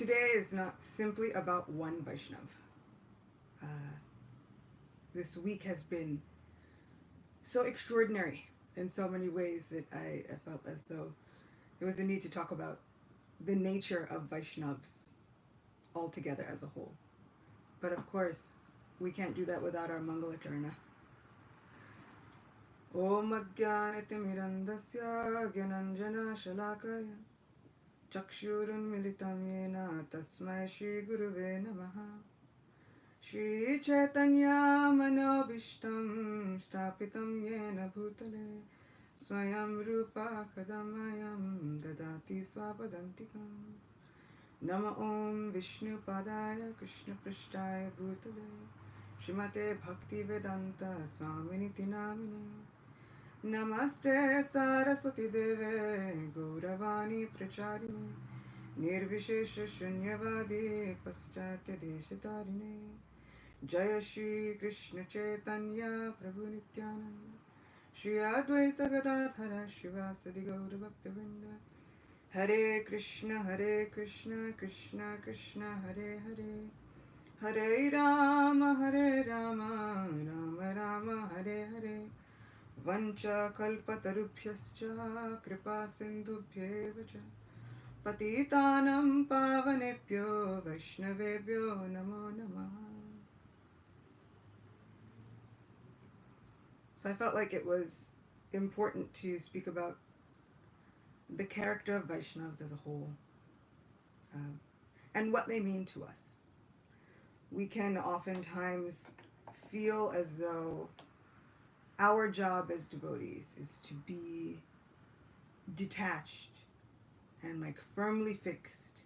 Today is not simply about one Vaishnav. Uh, this week has been so extraordinary in so many ways that I felt as though there was a need to talk about the nature of Vaishnavs altogether as a whole. But of course, we can't do that without our Mangalacharna. Om Ajnanatimirandasya Gyananjana Shalakaya Chakshurunmilitam Yena Tasmai Shri Guruve Namaha Shri Chaitanya Manobishtam Stapitam Yena Bhutale Swayam Rupa Kadamayam Dadati Swapadantikam Nama Om Vishnu Padaya Krishna Prishtaya Bhutale Shrimate Bhakti Vedanta Swaminiti Namine Namaste Saraswati Deve Gauravani Pracharine Nirvishesha Shunyavadi Paschatya Deshatarine Jaya Shri Krishna Chaitanya Prabhu Nityananda Shri Advaita Gadadhara Shivasadi Gaura Bhaktavinda Hare Krishna Krishna Krishna Hare Hare Hare Rama Rama Rama Hare Hare Vancha kalpatarubhyascha kripa sindhubhyeva cha patitanam pavanebhyo vaishnavebhyo namo namah. So I felt like it was important to speak about the character of Vaishnavas as a whole, um, and what they mean to us. We can oftentimes feel as though our job as devotees is to be detached and like firmly fixed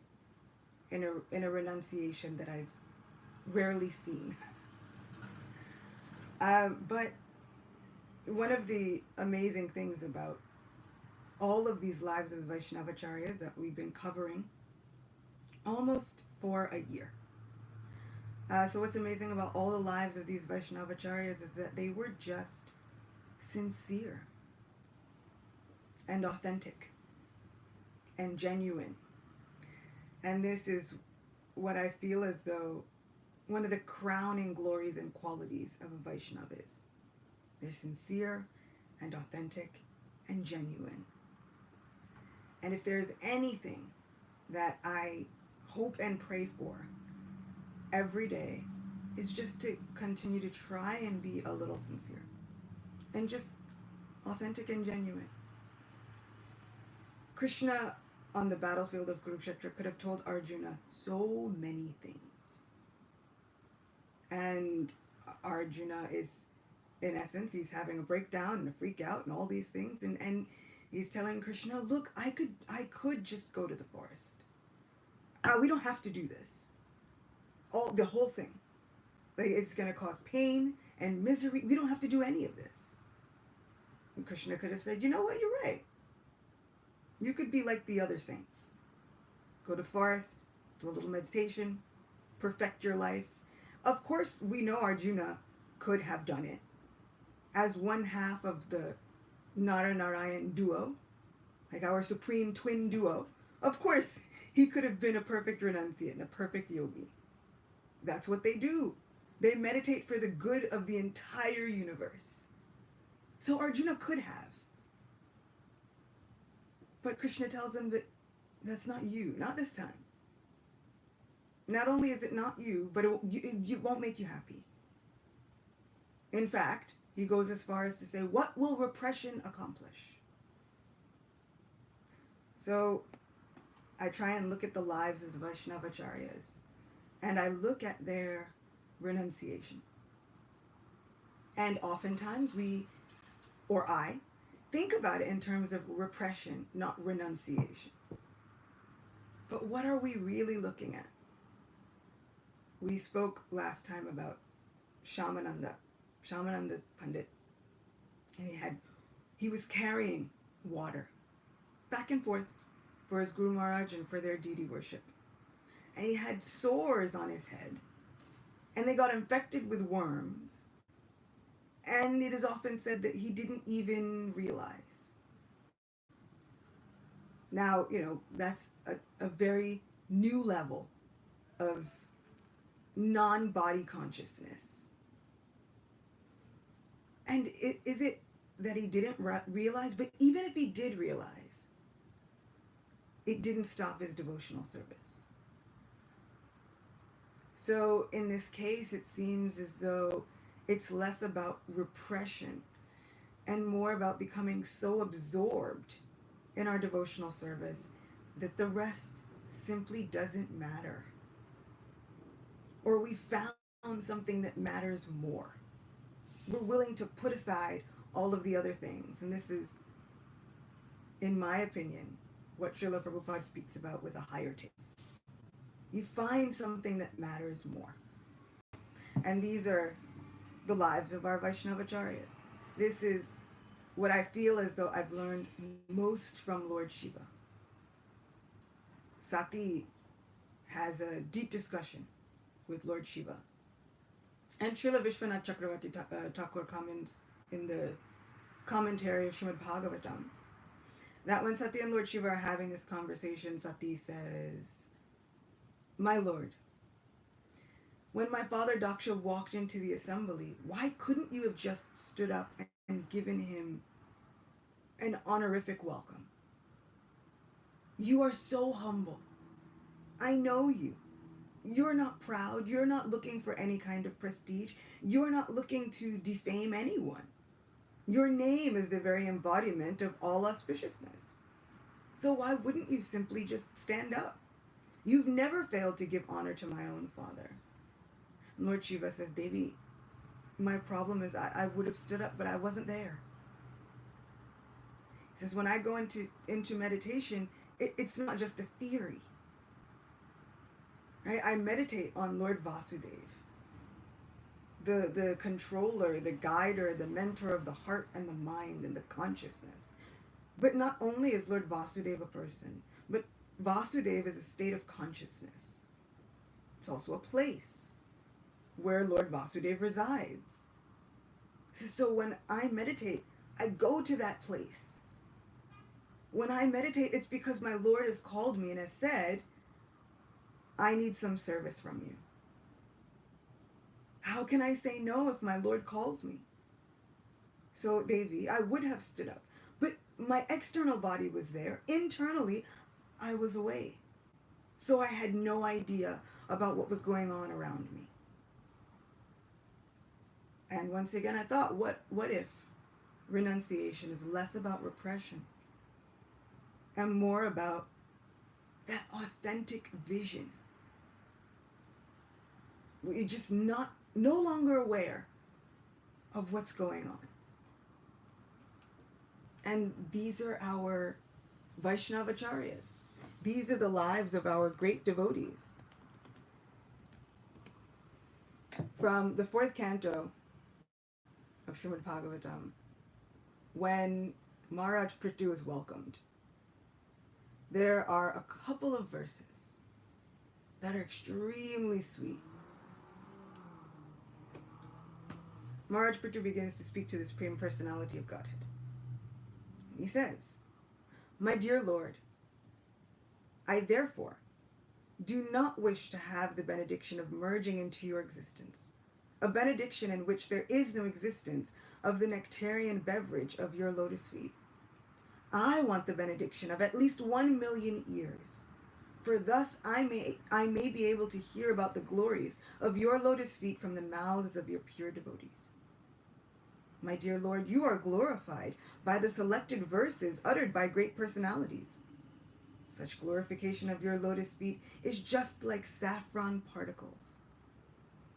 in a renunciation that I've rarely seen. But one of the amazing things about all of these lives of the Vaishnavacharyas that we've been covering almost for a year. So what's amazing about all the lives of these Vaishnavacharyas is that they were just sincere and authentic and genuine. And this is what I feel as though one of the crowning glories and qualities of a Vaishnava is. They're sincere and authentic and genuine. And if there's anything that I hope and pray for every day, is just to continue to try and be a little sincere and just authentic and genuine. Krishna on the battlefield of Kurukshetra could have told Arjuna so many things. And Arjuna is, in essence, he's having a breakdown and a freak out and all these things. And he's telling Krishna, look, I could just go to the forest. We don't have to do this. The whole thing. Like, it's going to cause pain and misery. We don't have to do any of this. And Krishna could have said, you know what, you're right. You could be like the other saints. Go to the forest, do a little meditation, perfect your life. Of course, we know Arjuna could have done it as one half of the Nara-Narayan duo, like our supreme twin duo. Of course, he could have been a perfect renunciate and a perfect yogi. That's what they do. They meditate for the good of the entire universe. So Arjuna could have. But Krishna tells him that that's not you, not this time. Not only is it not you, but it won't make you happy. In fact, he goes as far as to say, what will repression accomplish? So I try and look at the lives of the Vaishnavacharyas, and I look at their renunciation. And oftentimes I think about it in terms of repression, not renunciation. But what are we really looking at? We spoke last time about Shamananda Pandit. And he was carrying water back and forth for his Guru Maharaj and for their deity worship. And he had sores on his head. And they got infected with worms. And it is often said that he didn't even realize. Now, that's a very new level of non-body consciousness. And is it that he didn't realize? But even if he did realize, it didn't stop his devotional service. So in this case, it seems as though it's less about repression and more about becoming so absorbed in our devotional service that the rest simply doesn't matter. Or we found something that matters more. We're willing to put aside all of the other things. And this is, in my opinion, what Srila Prabhupada speaks about with a higher taste. You find something that matters more. And these are the lives of our Vaishnavacharyas. This is what I feel as though I've learned most from Lord Shiva. Sati has a deep discussion with Lord Shiva. And Srila Vishwanath Chakravarti Thakur comments in the commentary of Srimad Bhagavatam that when Sati and Lord Shiva are having this conversation, Sati says, "My Lord, when my father Daksha walked into the assembly, why couldn't you have just stood up and given him an honorific welcome? You are so humble. I know you. You're not proud. You're not looking for any kind of prestige. You're not looking to defame anyone. Your name is the very embodiment of all auspiciousness. So why wouldn't you simply just stand up? You've never failed to give honor to my own father." Lord Shiva says, "Devi, my problem is I would have stood up, but I wasn't there." He says, when I go into meditation, it's not just a theory. Right? I meditate on Lord Vasudev, the controller, the guider, the mentor of the heart and the mind and the consciousness. But not only is Lord Vasudev a person, but Vasudev is a state of consciousness. It's also a place where Lord Vasudev resides. So when I meditate, I go to that place. When I meditate, it's because my Lord has called me and has said, "I need some service from you." How can I say no if my Lord calls me? So, Devi, I would have stood up. But my external body was there. Internally, I was away. So I had no idea about what was going on around me. And once again, I thought, what if renunciation is less about repression and more about that authentic vision? We're just no longer aware of what's going on. And these are our Vaishnavacharyas. These are the lives of our great devotees. From the fourth canto of Srimad Bhagavatam, when Maharaj Prithu is welcomed, there are a couple of verses that are extremely sweet. Maharaj Prithu begins to speak to the Supreme Personality of Godhead. He says, "My dear Lord, I therefore do not wish to have the benediction of merging into your existence, a benediction in which there is no existence of the nectarian beverage of your lotus feet. I want the benediction of at least 1,000,000 years, for thus I may be able to hear about the glories of your lotus feet from the mouths of your pure devotees. My dear Lord, you are glorified by the selected verses uttered by great personalities. Such glorification of your lotus feet is just like saffron particles.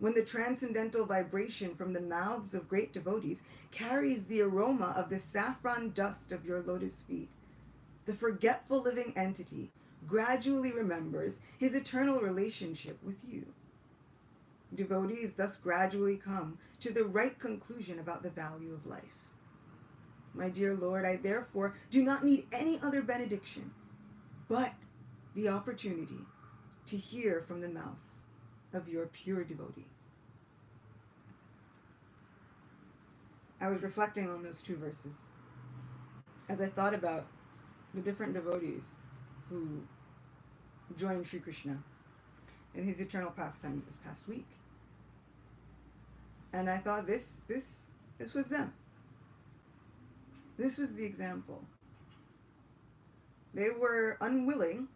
When the transcendental vibration from the mouths of great devotees carries the aroma of the saffron dust of your lotus feet, the forgetful living entity gradually remembers his eternal relationship with you. Devotees thus gradually come to the right conclusion about the value of life. My dear Lord, I therefore do not need any other benediction, but the opportunity to hear from the mouth of your pure devotee." I was reflecting on those two verses as I thought about the different devotees who joined Sri Krishna in his eternal pastimes this past week. And I thought this was them. This was the example. They were unwilling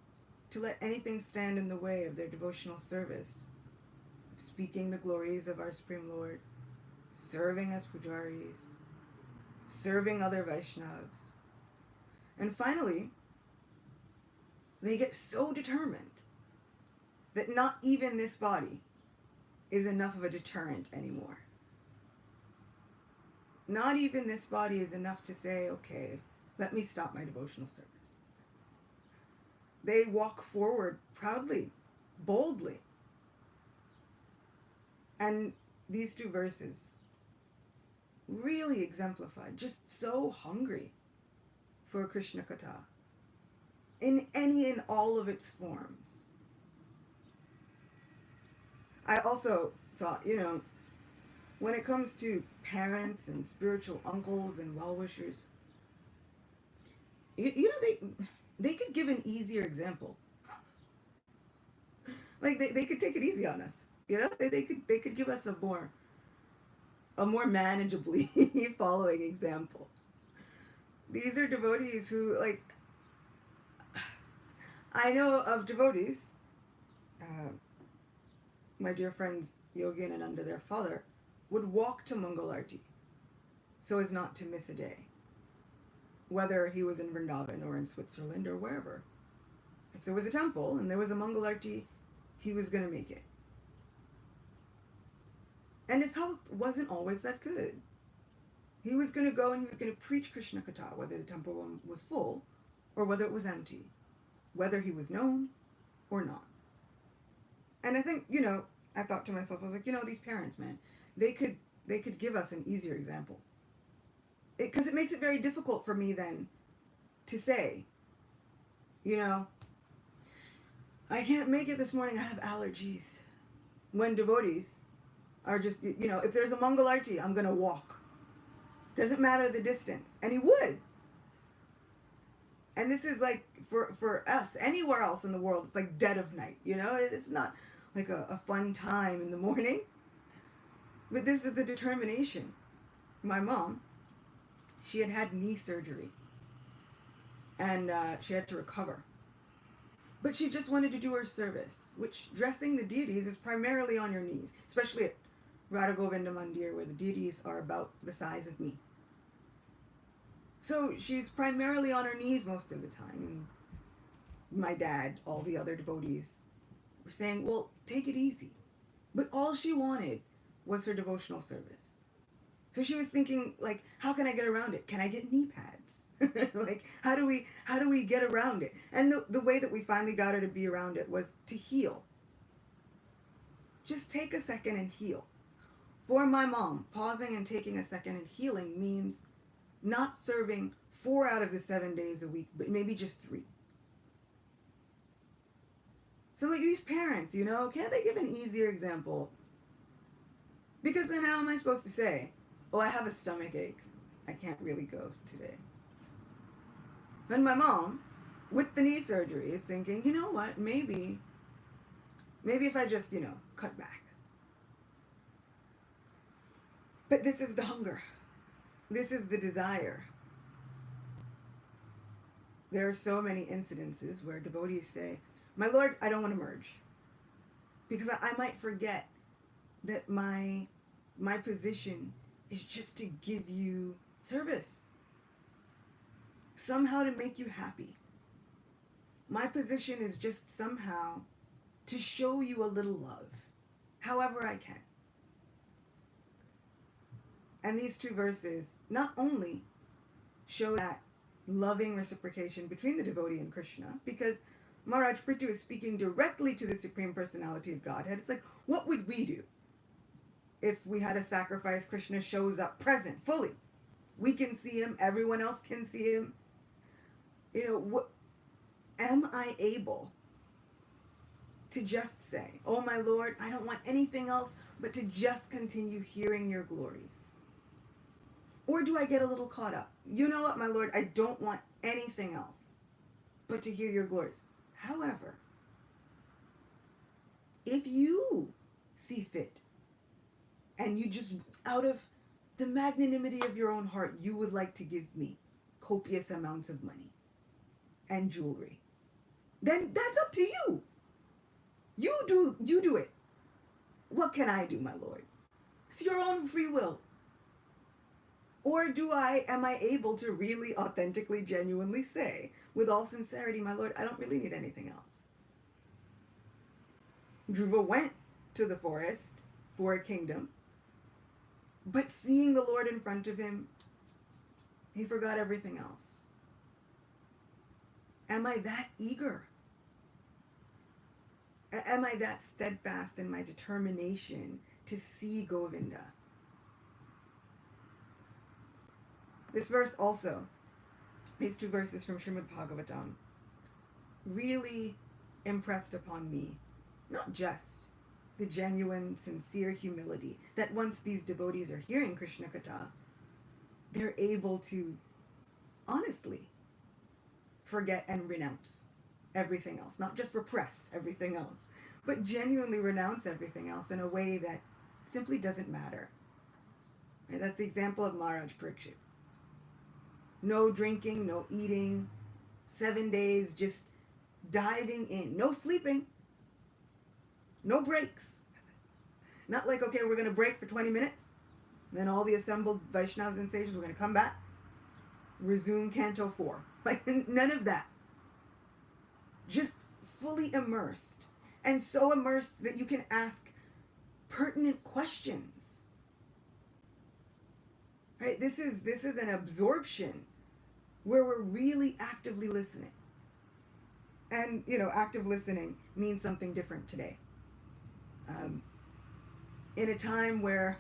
to let anything stand in the way of their devotional service, speaking the glories of our Supreme Lord, serving as pujaris, serving other Vaishnavas. And finally, they get so determined that not even this body is enough of a deterrent anymore. Not even this body is enough to say, okay, let me stop my devotional service. They walk forward proudly, boldly. And these two verses really exemplified, just so hungry for Krishna Katha in any and all of its forms. I also thought, when it comes to parents and spiritual uncles and well-wishers, they could give an easier example. Like they could take it easy on us. They could give us a more manageably following example. These are devotees who, like, I know of devotees, my dear friends Yogi and Ananda, their father, would walk to Mangalarti so as not to miss a day, whether he was in Vrindavan or in Switzerland or wherever. If there was a temple and there was a Mangalarti, he was going to make it. And his health wasn't always that good. He was going to go and he was going to preach Krishna Katha, whether the temple was full or whether it was empty, whether he was known or not. And I think, I thought to myself, I was like, these parents, man, they could give us an easier example. Because it makes it very difficult for me then to say, I can't make it this morning, I have allergies. When devotees are just, if there's a Mangalarti, I'm going to walk. Doesn't matter the distance. And he would. And this is like, for us, anywhere else in the world, it's like dead of night, It's not like a fun time in the morning. But this is the determination. My mom, she had knee surgery. And she had to recover. But she just wanted to do her service, which dressing the deities is primarily on your knees, especially at Radha Govinda Mandir, where the deities are about the size of me. So she's primarily on her knees most of the time. And my dad, all the other devotees, were saying, well, take it easy. But all she wanted was her devotional service. So she was thinking, like, how can I get around it? Can I get knee pads? Like, how do we get around it? And the way that we finally got her to be around it was to heal. Just take a second and heal. For my mom, pausing and taking a second and healing means not serving 4 out of the 7 days a week, but maybe just 3. So like these parents, can't they give an easier example? Because then how am I supposed to say, oh, I have a stomach ache, I can't really go today? And my mom, with the knee surgery, is thinking, you know what, maybe if I just, cut back. But this is the hunger. This is the desire. There are so many incidences where devotees say, my Lord, I don't want to merge. Because I might forget that my position is just to give you service. Somehow to make you happy. My position is just somehow to show you a little love, however I can. And these 2 verses not only show that loving reciprocation between the devotee and Krishna, because Maharaj Prithu is speaking directly to the Supreme Personality of Godhead. It's like, what would we do if we had a sacrifice? Krishna shows up present, fully. We can see him, everyone else can see him. Am I able to just say, oh my Lord, I don't want anything else but to just continue hearing your glories? Or do I get a little caught up? You know what, my Lord, I don't want anything else but to hear your glories. However, if you see fit, and you just, out of the magnanimity of your own heart, you would like to give me copious amounts of money and jewelry, then that's up to you. You do it. What can I do, my lord? It's your own free will. Or am I able to really, authentically, genuinely say, with all sincerity, my lord, I don't really need anything else. Dhruva went to the forest for a kingdom, but seeing the Lord in front of him, he forgot everything else. Am I that eager? Am I that steadfast in my determination to see Govinda? This verse also, these two verses from Srimad Bhagavatam, really impressed upon me not just the genuine, sincere humility that once these devotees are hearing Krishna Katha, they're able to honestly forget and renounce everything else, not just repress everything else, but genuinely renounce everything else in a way that simply doesn't matter. Right? That's the example of Maharaj Parikshit. No drinking, no eating, 7 days just diving in, no sleeping, no breaks. Not like, okay, we're going to break for 20 minutes, then all the assembled Vaishnavas and sages, we're going to come back, resume Canto 4. Like, none of that. Just fully immersed. And so immersed that you can ask pertinent questions. Right? This is an absorption where we're really actively listening. And, active listening means something different today. In a time where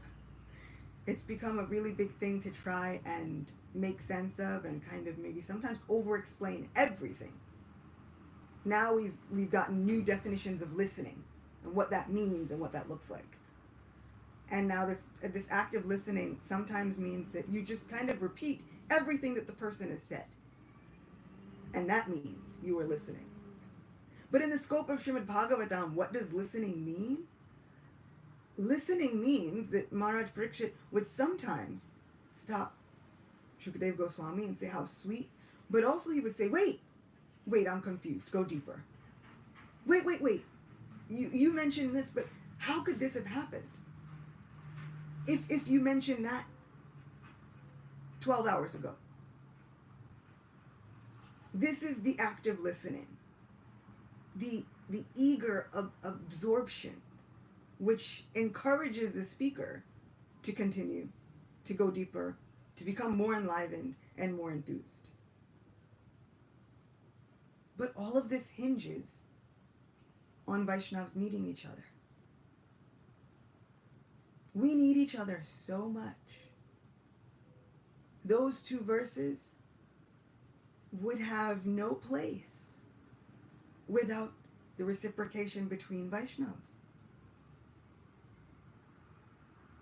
it's become a really big thing to try and make sense of and kind of maybe sometimes over-explain everything. Now we've gotten new definitions of listening and what that means and what that looks like. And now this active listening sometimes means that you just kind of repeat everything that the person has said. And that means you are listening. But in the scope of Srimad Bhagavatam, what does listening mean? Listening means that Maharaj Parikshit would sometimes stop Shukadeva Goswami and say, how sweet. But also he would say, wait, I'm confused. Go deeper. Wait. You mentioned this, but how could this have happened? If you mentioned that 12 hours ago. This is the active listening. The eager absorption, which encourages the speaker to continue, to go deeper, to become more enlivened and more enthused. But all of this hinges on Vaishnavas needing each other. We need each other so much. Those two verses would have no place without the reciprocation between Vaishnavas.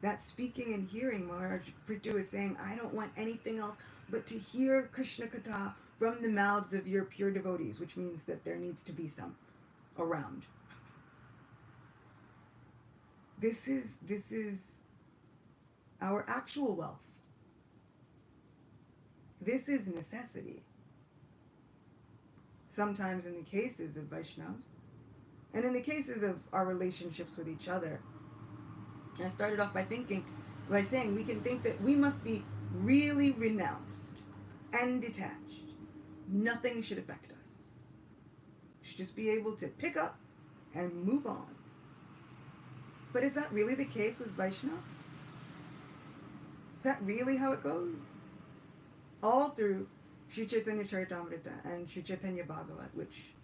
That speaking and hearing, Maharaj Prithu is saying, I don't want anything else but to hear Krishna Katha from the mouths of your pure devotees, which means that there needs to be some around. This is our actual wealth. This is necessity. Sometimes in the cases of Vaishnavas, and in the cases of our relationships with each other, I started off by saying we can think that we must be really renounced and detached. Nothing should affect us. We should just be able to pick up and move on. But is that really the case with Vaishnavas? Is that really how it goes? All through Sri Chaitanya Charitamrita and Sri Chaitanya Bhagavat, which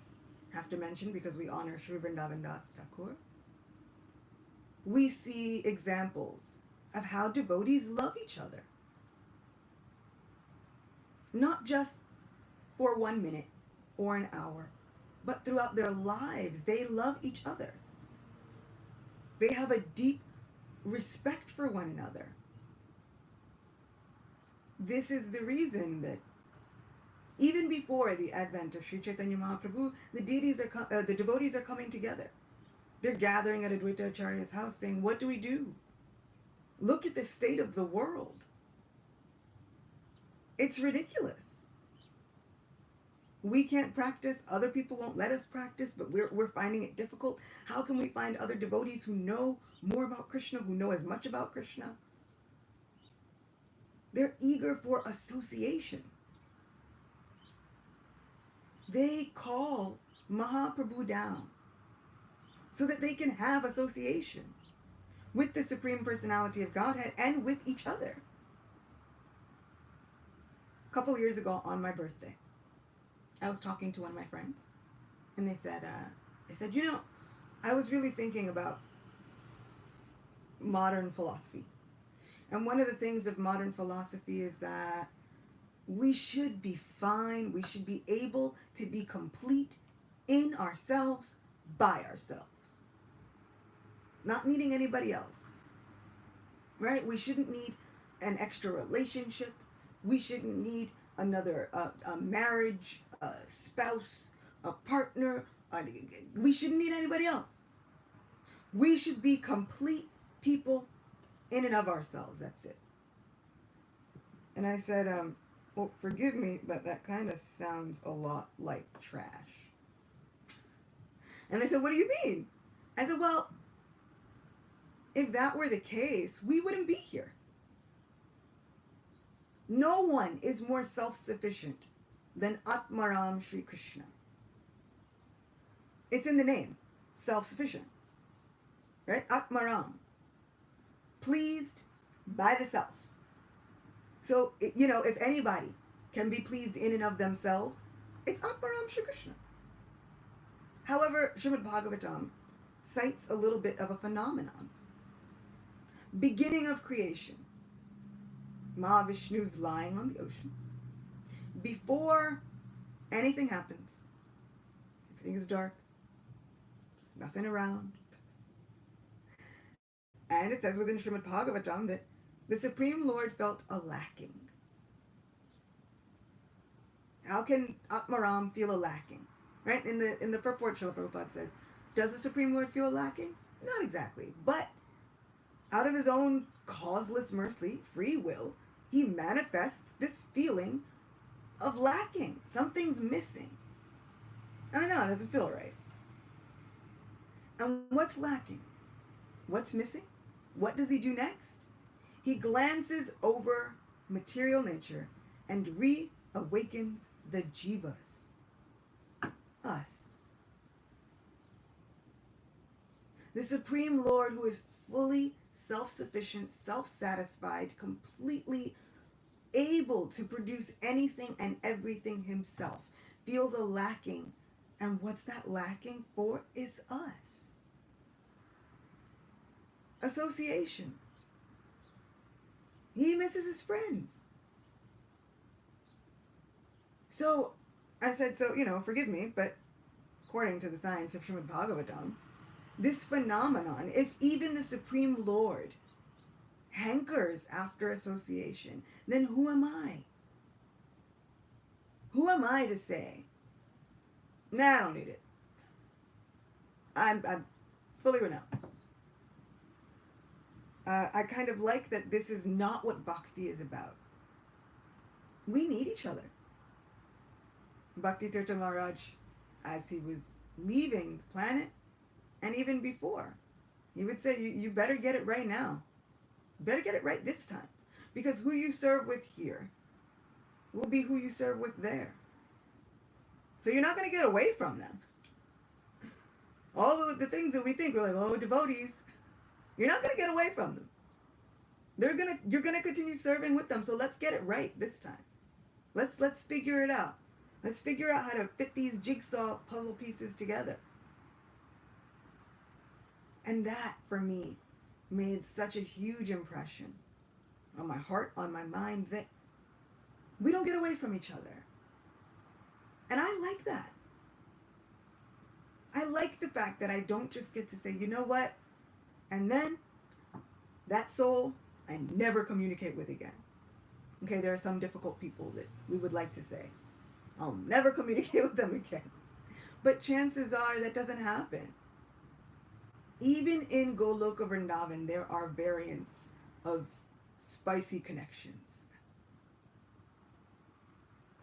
I have to mention because we honor Sri Vrindavan Das Thakur, we see examples of how devotees love each other. Not just for 1 minute or an hour, but throughout their lives, they love each other. They have a deep respect for one another. This is the reason that even before the advent of Sri Chaitanya Mahaprabhu, the devotees are coming together. They're gathering at Advaita Acharya's house saying, what do we do? Look at the state of the world. It's ridiculous. We can't practice. Other people won't let us practice, but we're finding it difficult. How can we find other devotees who know more about Krishna, who know as much about Krishna? They're eager for association. They call Mahaprabhu down so that they can have association with the Supreme Personality of Godhead and with each other. A couple years ago on my birthday, I was talking to one of my friends, and they said, you know, I was really thinking about modern philosophy. And one of the things of modern philosophy is that we should be fine, we should be able to be complete in ourselves, by ourselves. Not needing anybody else. Right? We shouldn't need an extra relationship. We shouldn't need another a marriage, a spouse, a partner. We shouldn't need anybody else. We should be complete people in and of ourselves. That's it. And I said, well, forgive me, but that kind of sounds a lot like trash. And they said, what do you mean? I said, well, if that were the case, we wouldn't be here. No one is more self-sufficient than Atmaram Sri Krishna. It's in the name, self-sufficient. Right? Atmaram. Pleased by the self. So, you know, if anybody can be pleased in and of themselves, it's Atmaram Sri Krishna. However, Srimad Bhagavatam cites a little bit of a phenomenon. Beginning of creation. Mahavishnu's lying on the ocean. Before anything happens, everything is dark. There's nothing around. And it says within Srimad Bhagavatam that the Supreme Lord felt a lacking. How can Atmaram feel a lacking? Right? In the purport, Srila Prabhupada says, does the Supreme Lord feel a lacking? Not exactly. But out of his own causeless mercy, free will, he manifests this feeling of lacking. Something's missing. I don't know, it doesn't feel right. And what's lacking? What's missing? What does he do next? He glances over material nature and reawakens the jivas. Us. The Supreme Lord, who is fully self-sufficient, self-satisfied, completely able to produce anything and everything himself, feels a lacking. And what's that lacking for is us. Association. He misses his friends. So, I said, so, you know, forgive me, but according to the science of Srimad Bhagavatam, this phenomenon, if even the Supreme Lord hankers after association, then who am I? Who am I to say, nah, I don't need it. I'm fully renounced. I kind of like that this is not what bhakti is about. We need each other. Bhakti Tirtha Maharaj, as he was leaving the planet, and even before, he would say, you better get it right now. You better get it right this time. Because who you serve with here will be who you serve with there. So you're not going to get away from them. All the things that we think, we're like, oh, devotees, you're not going to get away from them. You're going to continue serving with them. So let's get it right this time. Let's figure it out. Let's figure out how to fit these jigsaw puzzle pieces together. And that, for me, made such a huge impression on my heart, on my mind, that we don't get away from each other. And I like that. I like the fact that I don't just get to say, you know what? And then that soul I never communicate with again. Okay, there are some difficult people that we would like to say, I'll never communicate with them again. But chances are that doesn't happen. Even in Goloka Vrindavan, there are variants of spicy connections.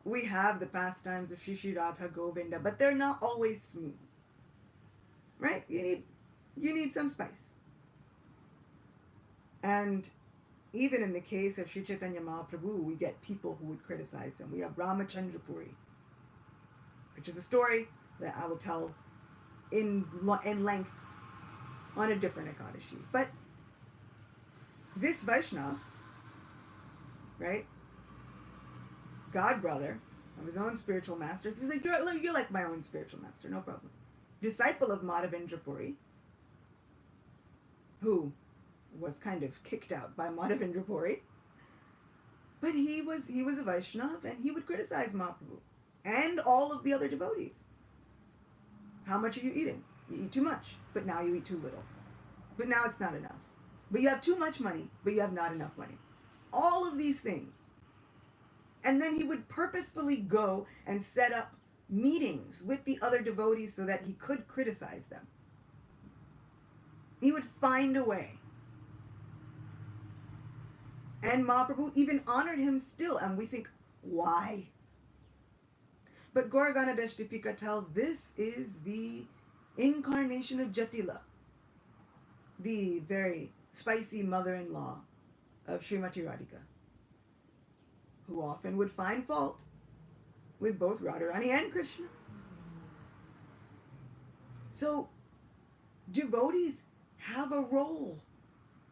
We have the pastimes of Shishi Radha Govinda, but they're not always smooth. Right? You need some spice. And even in the case of Sri Chaitanya Mahaprabhu, we get people who would criticize him. We have Ramachandra Puri, which is a story that I will tell in length on a different Ekadashi. But this Vaishnav, right, god brother of his own spiritual master, he's like, you're like my own spiritual master, no problem. Disciple of Madhavendra Puri, who was kind of kicked out by Madhavendra Puri, but he was a Vaishnav, and he would criticize Mahaprabhu and all of the other devotees. How much are you eating? You eat too much, but now you eat too little. But now it's not enough. But you have too much money, but you have not enough money. All of these things. And then he would purposefully go and set up meetings with the other devotees so that he could criticize them. He would find a way. And Mahaprabhu even honored him still. And we think, why? But Gauragana Dashtipika tells this is the incarnation of Jatila, the very spicy mother-in-law of Srimati Radhika, who often would find fault with both Radharani and Krishna. So, devotees have a role,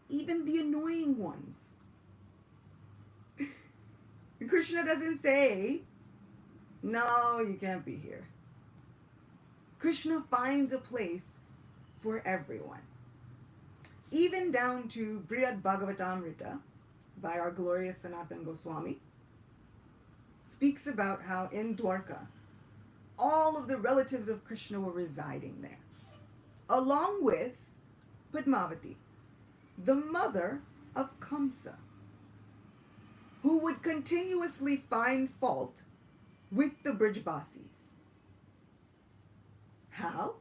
even the annoying ones. Krishna doesn't say, no, you can't be here. Krishna finds a place for everyone. Even down to Brihad Bhagavatamrita by our glorious Sanatana Goswami speaks about how in Dwarka all of the relatives of Krishna were residing there, along with Padmavati, the mother of Kamsa, who would continuously find fault with the Brijbasis. How?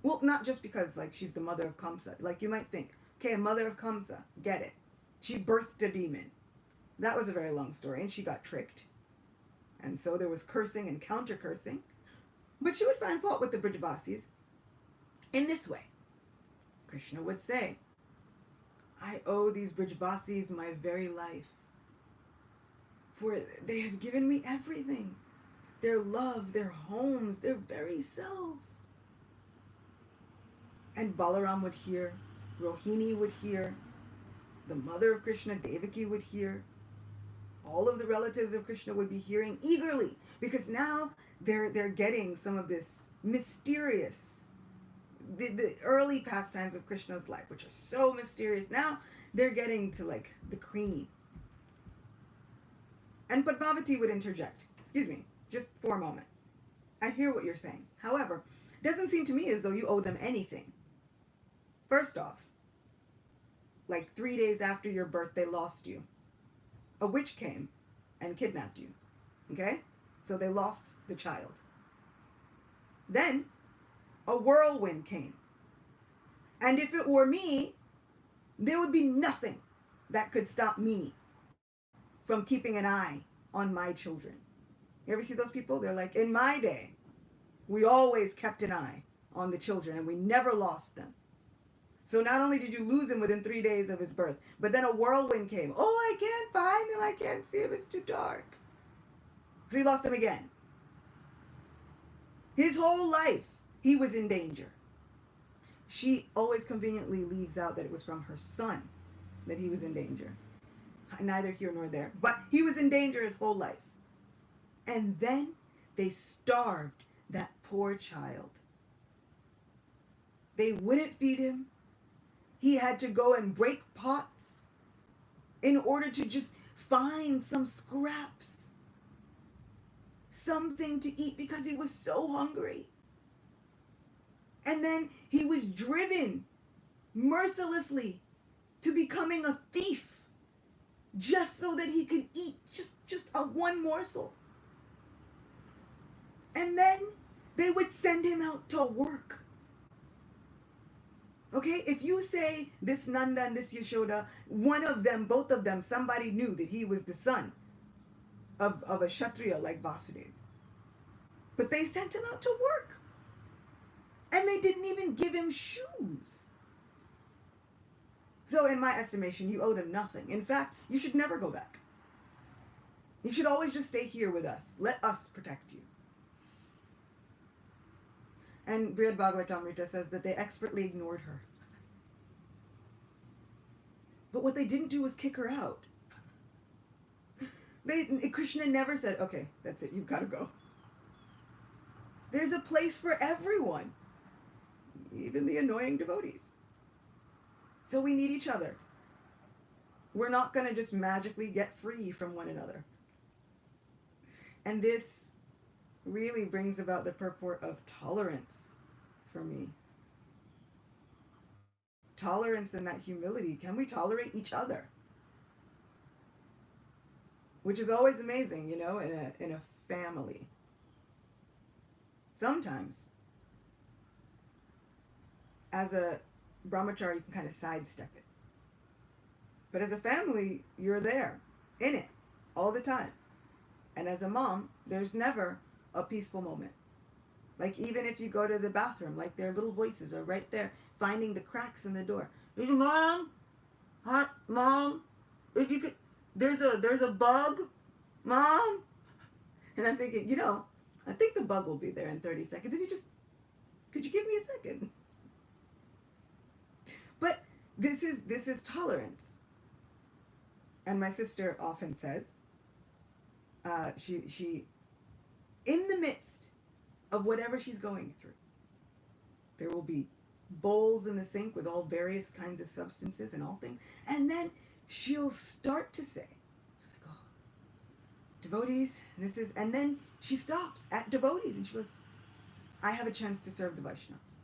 Well, not just because, like, she's the mother of Kamsa. Like, you might think, okay, mother of Kamsa, get it. She birthed a demon. That was a very long story, and she got tricked. And so there was cursing and counter-cursing. But she would find fault with the Brijbasis in this way. Krishna would say, I owe these Brijbasis my very life, for they have given me everything. Their love, their homes, their very selves. And Balaram would hear, Rohini would hear, the mother of Krishna, Devaki, would hear. All of the relatives of Krishna would be hearing eagerly, because now they're getting some of this mysterious, the early pastimes of Krishna's life, which are so mysterious. Now they're getting to, like, the cream. And Padmavati would interject. Excuse me, just for a moment. I hear what you're saying. However, it doesn't seem to me as though you owe them anything. First off, like 3 days after your birth, they lost you. A witch came and kidnapped you. Okay? So they lost the child. Then, a whirlwind came. And if it were me, there would be nothing that could stop me from keeping an eye on my children. You ever see those people? They're like, in my day, we always kept an eye on the children and we never lost them. So not only did you lose him within 3 days of his birth, but then a whirlwind came. Oh, I can't find him. I can't see him. It's too dark. So you lost him again. His whole life, he was in danger. She always conveniently leaves out that it was from her son that he was in danger. Neither here nor there. But he was in danger his whole life. And then they starved that poor child. They wouldn't feed him. He had to go and break pots in order to just find some scraps, something to eat, because he was so hungry. And then he was driven mercilessly to becoming a thief just so that he could eat just a one morsel. And then they would send him out to work. Okay, if you say this Nanda and this Yashoda, one of them, both of them, somebody knew that he was the son of a Kshatriya like Vasudeva. But they sent him out to work. And they didn't even give him shoes. So in my estimation, you owe them nothing. In fact, you should never go back. You should always just stay here with us. Let us protect you. And Brihad Bhagavatamrita says that they expertly ignored her. But what they didn't do was kick her out. Krishna never said, okay, that's it, you've got to go. There's a place for everyone, even the annoying devotees. So we need each other. We're not going to just magically get free from one another. And this really brings about the purport of tolerance for me. Tolerance and that humility. Can we tolerate each other? Which is always amazing, you know, in a family. Sometimes, as a brahmachari, you can kind of sidestep it. But as a family, you're there, in it, all the time. And as a mom, there's never a peaceful moment. Like, even if you go to the bathroom, like, their little voices are right there, finding the cracks in the door. Mom? Hot, Mom? If you could, there's a bug? Mom? And I'm thinking, you know, I think the bug will be there in 30 seconds. If you just, could you give me a second? But this is tolerance. And my sister often says, she, in the midst of whatever she's going through, there will be bowls in the sink with all various kinds of substances and all things. And then she'll start to say, she's like, oh, devotees, and then she stops at devotees and she goes, I have a chance to serve the Vaishnavas.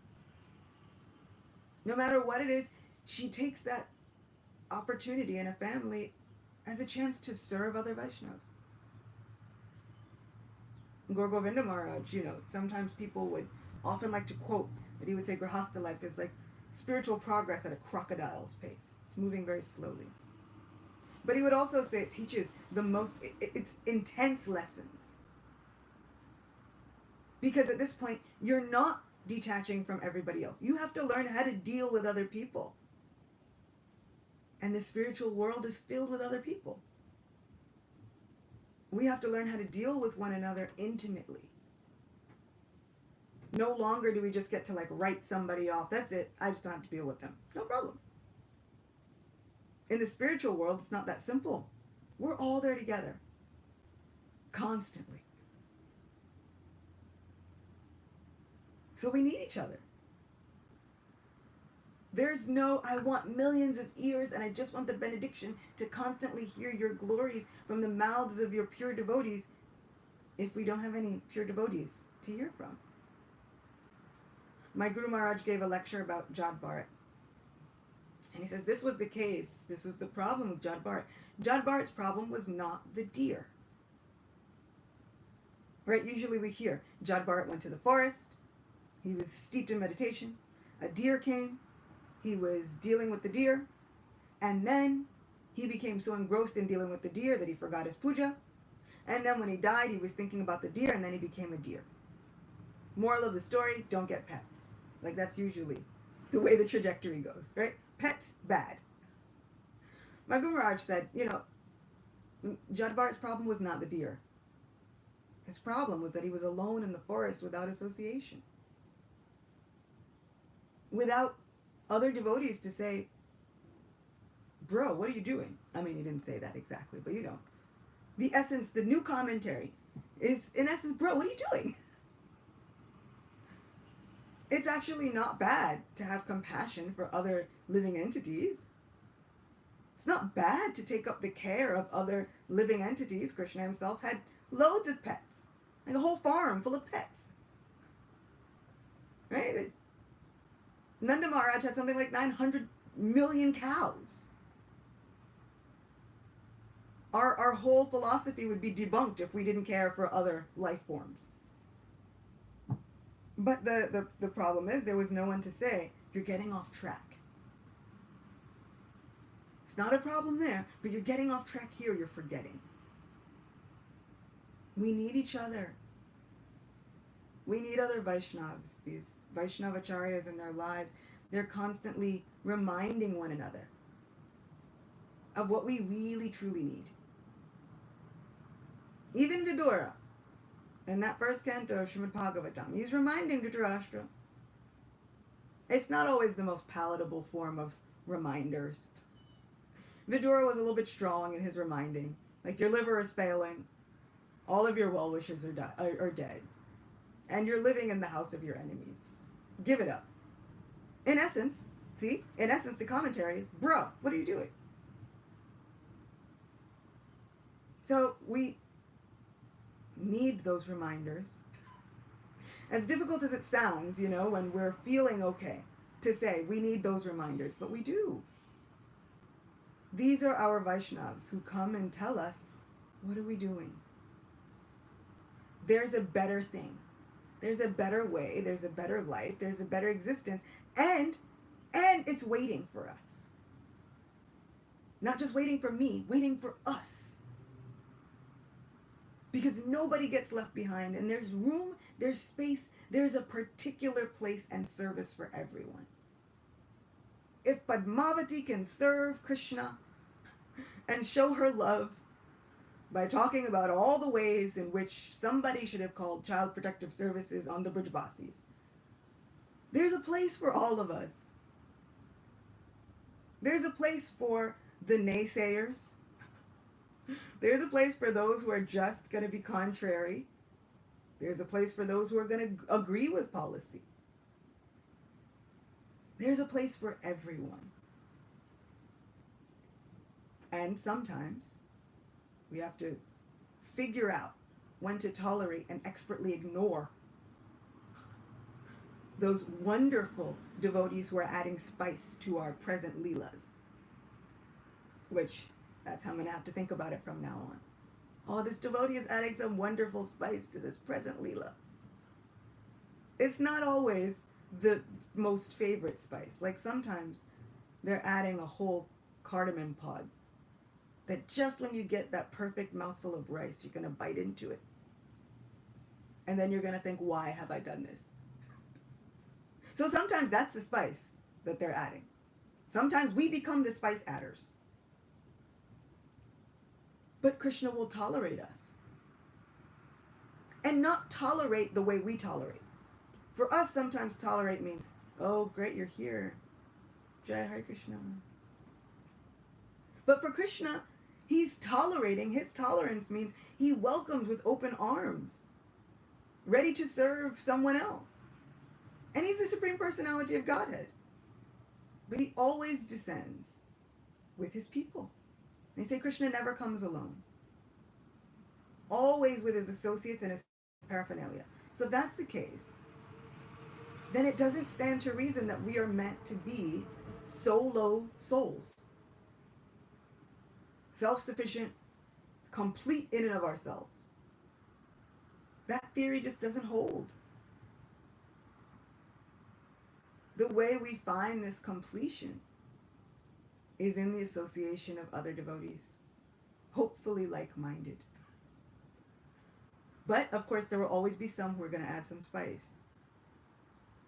No matter what it is, she takes that opportunity in a family as a chance to serve other Vaishnavas. Gaur Govinda Maharaj, you know, sometimes people would often like to quote that he would say Grahastha life is like spiritual progress at a crocodile's pace. It's moving very slowly. But he would also say it teaches it's intense lessons. Because at this point, you're not detaching from everybody else. You have to learn how to deal with other people. And the spiritual world is filled with other people. We have to learn how to deal with one another intimately. No longer do we just get to like write somebody off. That's it. I just don't have to deal with them. No problem. In the spiritual world, it's not that simple. We're all there together. Constantly. So we need each other. There's no, I want millions of ears and I just want the benediction to constantly hear your glories from the mouths of your pure devotees if we don't have any pure devotees to hear from. My Guru Maharaj gave a lecture about Jad Bharat. And he says this was the case, this was the problem with Jad Bharat. Jad Bharat's problem was not the deer. Right, usually we hear Jad Bharat went to the forest, he was steeped in meditation, a deer came, he was dealing with the deer, and then he became so engrossed in dealing with the deer that he forgot his puja, and then when he died he was thinking about the deer and then he became a deer. Moral of the story, don't get pets. Like that's usually the way the trajectory goes, right? Pets, bad. My Guru Maharaj said, you know, Jad Bharat's problem was not the deer. His problem was that he was alone in the forest without association. Without other devotees to say, bro, what are you doing? I mean, he didn't say that exactly, but you know. The essence, the new commentary is, in essence, bro, what are you doing? It's actually not bad to have compassion for other living entities. It's not bad to take up the care of other living entities. Krishna himself had loads of pets, like a whole farm full of pets. Right? Nanda Maharaj had something like 900 million cows. Our whole philosophy would be debunked if we didn't care for other life forms. But the problem is there was no one to say, you're getting off track. It's not a problem there, but you're getting off track here, you're forgetting. We need each other. We need other Vaishnavas, these Vaishnavacharyas in their lives. They're constantly reminding one another of what we really truly need. Even Vidura, in that first canto of Srimad Bhagavatam, he's reminding Dhritarashtra. It's not always the most palatable form of reminders. Vidura was a little bit strong in his reminding. Like, your liver is failing, all of your well-wishers are dead, and you're living in the house of your enemies. Give it up. In essence, the commentary is, bro, what are you doing? So we need those reminders. As difficult as it sounds, when we're feeling okay, to say we need those reminders, but we do. These are our Vaishnavas who come and tell us, what are we doing? There's a better thing. There's a better way. There's a better life. There's a better existence. And it's waiting for us. Not just waiting for me, waiting for us. Because nobody gets left behind, and there's room, there's space, there's a particular place and service for everyone. If Padmavati can serve Krishna and show her love by talking about all the ways in which somebody should have called Child Protective Services on the Brajbasis, there's a place for all of us. There's a place for the naysayers. There's a place for those who are just going to be contrary. There's a place for those who are going to agree with policy. There's a place for everyone. And sometimes we have to figure out when to tolerate and expertly ignore those wonderful devotees who are adding spice to our present leelas. Which, that's how I'm going to have to think about it from now on. Oh, this devotee is adding some wonderful spice to this present leela. It's not always the most favorite spice. Like, sometimes they're adding a whole cardamom pod that just when you get that perfect mouthful of rice, you're going to bite into it. And then you're going to think, why have I done this? So sometimes that's the spice that they're adding. Sometimes we become the spice adders. But Krishna will tolerate us. And not tolerate the way we tolerate. For us, sometimes tolerate means, oh, great, you're here. Jai Hare Krishna. But for Krishna, he's tolerating. His tolerance means he welcomes with open arms, ready to serve someone else. And he's the Supreme Personality of Godhead. But he always descends with his people. They say Krishna never comes alone. Always with his associates and his paraphernalia. So if that's the case, then it doesn't stand to reason that we are meant to be solo souls. Self-sufficient, complete in and of ourselves. That theory just doesn't hold. The way we find this completion is in the association of other devotees, hopefully like-minded. But, of course, there will always be some who are going to add some spice.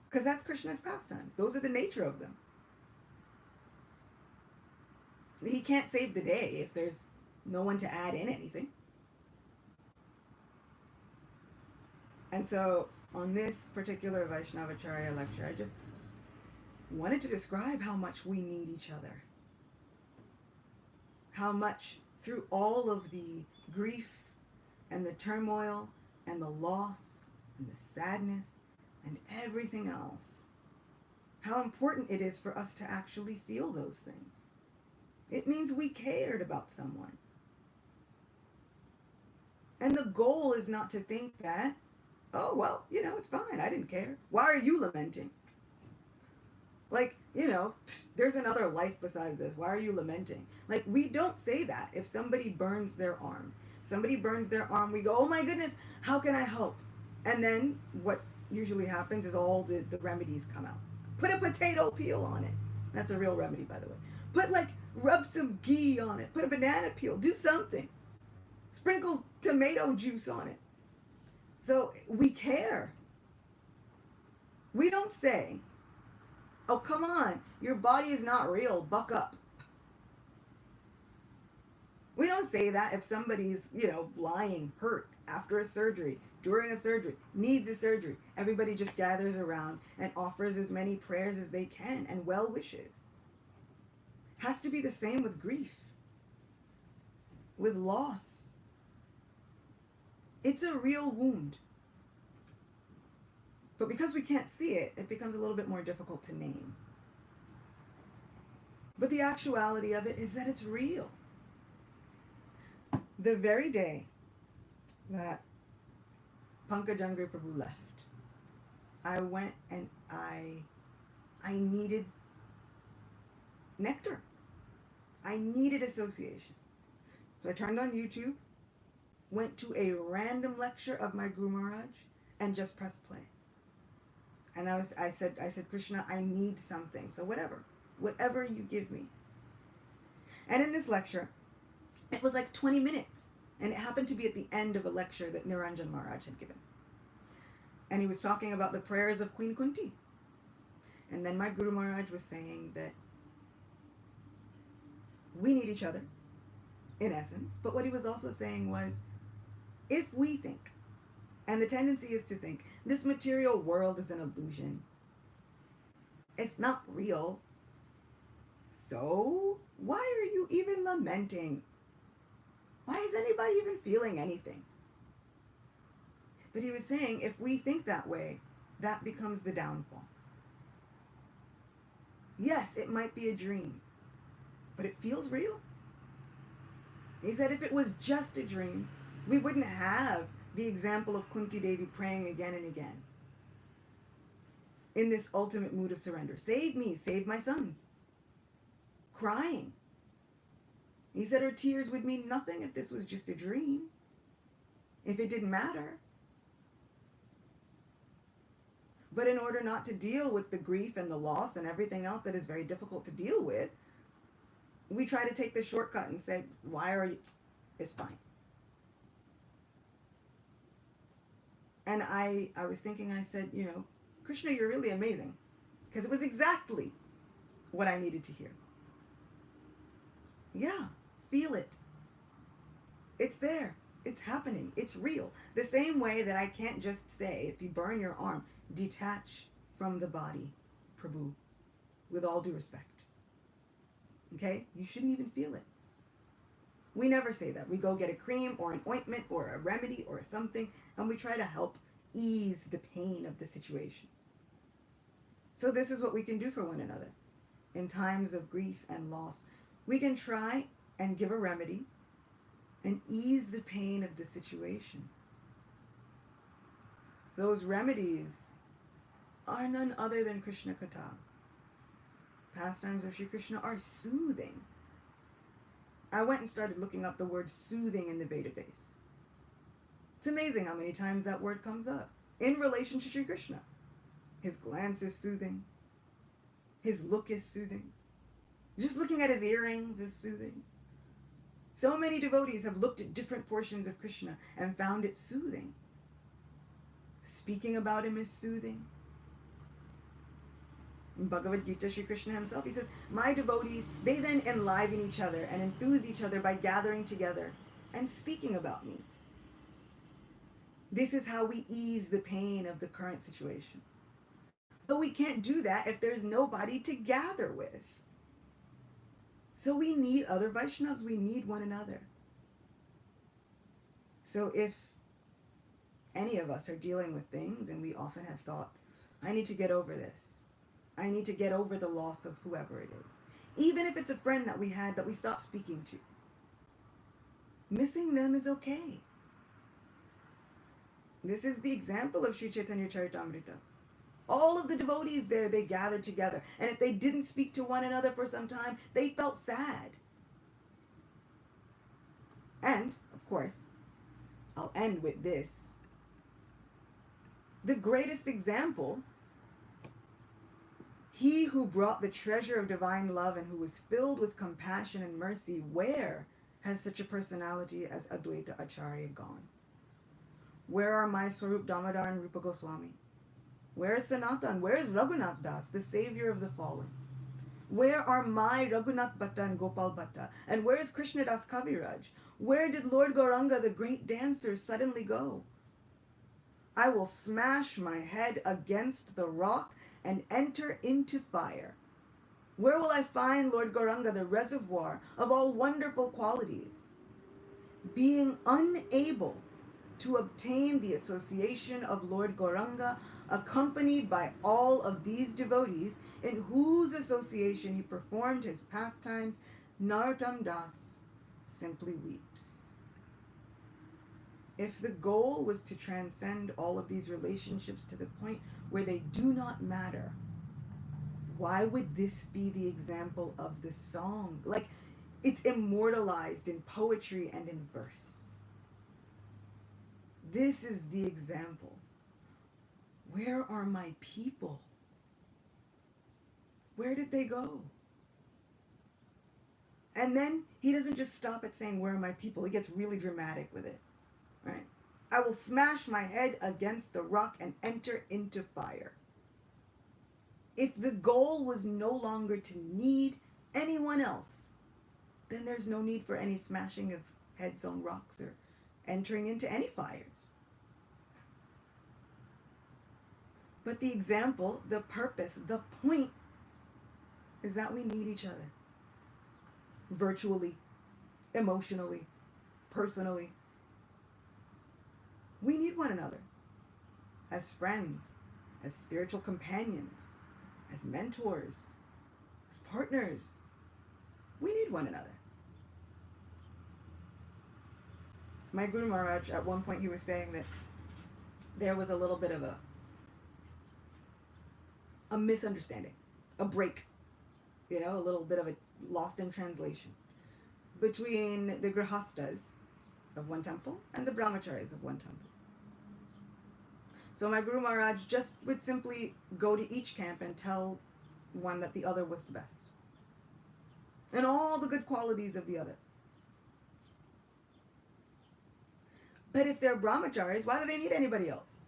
Because that's Krishna's pastimes. Those are the nature of them. He can't save the day if there's no one to add in anything. And so, on this particular Vaishnavacharya lecture, I just wanted to describe how much we need each other. How much, through all of the grief and the turmoil and the loss and the sadness and everything else, how important it is for us to actually feel those things. It means we cared about someone. And the goal is not to think that, oh, well, it's fine, I didn't care. Why are you lamenting? Like, there's another life besides this. Why are you lamenting? Like, we don't say that. If somebody burns their arm, we go, oh my goodness, how can I help? And then what usually happens is all the remedies come out. Put a potato peel on it. That's a real remedy, by the way. Put like, rub some ghee on it. Put a banana peel. Do something. Sprinkle tomato juice on it. So we care. We don't say, oh, come on, your body is not real, buck up. We don't say that if somebody's, lying, hurt after a surgery, during a surgery, needs a surgery. Everybody just gathers around and offers as many prayers as they can and well wishes. Has to be the same with grief, with loss. It's a real wound. But because we can't see it, it becomes a little bit more difficult to name. But the actuality of it is that it's real. The very day that Pankajangri Prabhu left, I went and I needed nectar. I needed association. So I turned on YouTube, went to a random lecture of my Guru Maharaj, and just pressed play. And I said, Krishna, I need something. So whatever you give me. And in this lecture, it was like 20 minutes. And it happened to be at the end of a lecture that Niranjan Maharaj had given. And he was talking about the prayers of Queen Kunti. And then my Guru Maharaj was saying that we need each other, in essence. But what he was also saying was, if we think, and the tendency is to think, this material world is an illusion. It's not real. So, why are you even lamenting? Why is anybody even feeling anything? But he was saying, if we think that way, that becomes the downfall. Yes, it might be a dream, but it feels real. He said if it was just a dream, we wouldn't have the example of Kunti Devi praying again and again in this ultimate mood of surrender. Save me, save my sons. Crying. He said her tears would mean nothing if this was just a dream, if it didn't matter. But in order not to deal with the grief and the loss and everything else that is very difficult to deal with, we try to take the shortcut and say, why are you? It's fine. And I was thinking, I said, Krishna, you're really amazing. Because it was exactly what I needed to hear. Yeah, feel it. It's there. It's happening. It's real. The same way that I can't just say, if you burn your arm, detach from the body, Prabhu, with all due respect. Okay? You shouldn't even feel it. We never say that. We go get a cream or an ointment or a remedy or something, and we try to help ease the pain of the situation. So this is what we can do for one another. In times of grief and loss, we can try and give a remedy and ease the pain of the situation. Those remedies are none other than Krishna Katha. Pastimes of Sri Krishna are soothing. I went and started looking up the word soothing in the database. It's amazing how many times that word comes up in relation to Sri Krishna. His glance is soothing. His look is soothing. Just looking at his earrings is soothing. So many devotees have looked at different portions of Krishna and found it soothing. Speaking about him is soothing. In Bhagavad Gita, Sri Krishna himself, he says, my devotees, they then enliven each other and enthuse each other by gathering together and speaking about me. This is how we ease the pain of the current situation. But we can't do that if there's nobody to gather with. So we need other Vaishnavas. We need one another. So if any of us are dealing with things, and we often have thought, I need to get over this. I need to get over the loss of whoever it is. Even if it's a friend that we had that we stopped speaking to. Missing them is okay. This is the example of Sri Chaitanya Charitamrita. All of the devotees there, they gathered together. And if they didn't speak to one another for some time, they felt sad. And, of course, I'll end with this. The greatest example, he who brought the treasure of divine love and who was filled with compassion and mercy, where has such a personality as Advaita Acharya gone? Where are my Swarup Damodar and Rupa Goswami? Where is Sanatan? Where is Raghunath Das, the savior of the fallen? Where are my Raghunath Bhatta and Gopal Bhatta? And where is Krishna Das Kaviraj? Where did Lord Gauranga, the great dancer, suddenly go? I will smash my head against the rock and enter into fire. Where will I find Lord Gauranga, the reservoir of all wonderful qualities? Being unable to obtain the association of Lord Gauranga, accompanied by all of these devotees, in whose association he performed his pastimes, Narottam Das simply weeps. If the goal was to transcend all of these relationships to the point where they do not matter, why would this be the example of the song? Like, it's immortalized in poetry and in verse. This is the example. Where are my people? Where did they go? And then he doesn't just stop at saying, where are my people? He gets really dramatic with it, right? I will smash my head against the rock and enter into fire. If the goal was no longer to need anyone else, then there's no need for any smashing of heads on rocks or entering into any fires. But the example, the purpose, the point is that we need each other. Virtually, emotionally, personally. We need one another. As friends, as spiritual companions, as mentors, as partners. We need one another. My Guru Maharaj, at one point he was saying that there was a little bit of a misunderstanding, a break, a little bit of a lost in translation between the Grihastas of one temple and the Brahmacharis of one temple. So my Guru Maharaj just would simply go to each camp and tell one that the other was the best, and all the good qualities of the other. But if they're Brahmacharis, why do they need anybody else?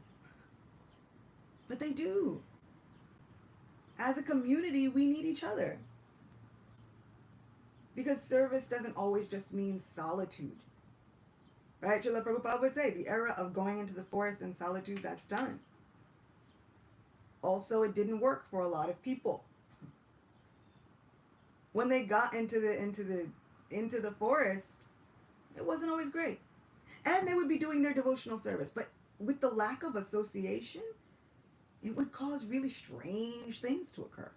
But they do. As a community, we need each other. Because service doesn't always just mean solitude. Right? Srila Prabhupada would say, the era of going into the forest in solitude, that's done. Also, it didn't work for a lot of people. When they got into the forest, it wasn't always great. And they would be doing their devotional service. But with the lack of association, it would cause really strange things to occur.